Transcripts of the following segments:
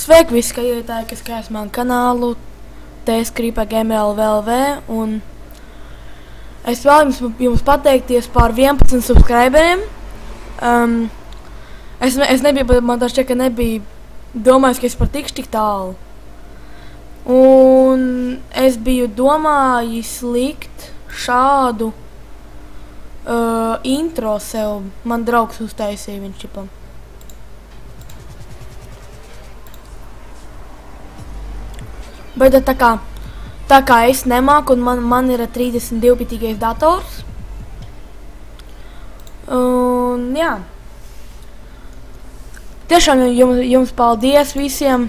Sveiki visi skatītāji, kas skatās manu kanālu TSCreeperGamerLV, un es vēlos jums pateikties par 11 subscriberiem. Es nebiju, man tā šķiet, ka nebija domājis, ka es par tikšu tik tālu. Un es biju domājis likt šādu intro sev. Man draugs uztaisīja viņš čipa. Bet tā kā es nemāku, un man ir 32-bitīgais dators. Un jā. Tiešām jums paldies visiem.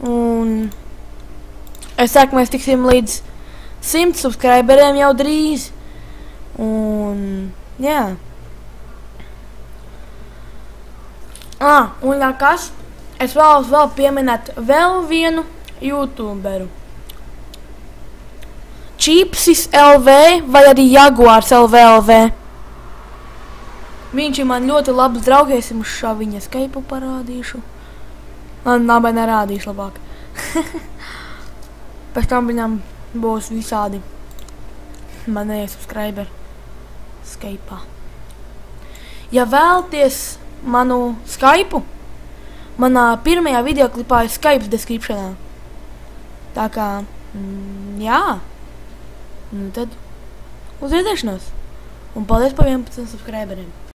Un es ceru, ka mēs tiksim līdz 100 subscriberiem jau drīz. Un jā. Un jā, kas? Es vēlos vēl pieminēt vēl vienu YouTuberu. Chipsis LV vai arī Jaguars LV. Viņš ir man ļoti labs draugs, es jums šā viņa Skype parādīšu. Labi, nerādīšu labāk. Pēc tam viņam būs visādi manēji subscriberi Skype'ā. Ja vēlties manu Skype'u, manā pirmajā videoklipā ir Skype descriptionā. Tā kā, jā. Nu tad uz redzēšanos. Un paldies par 11 subscriberiem.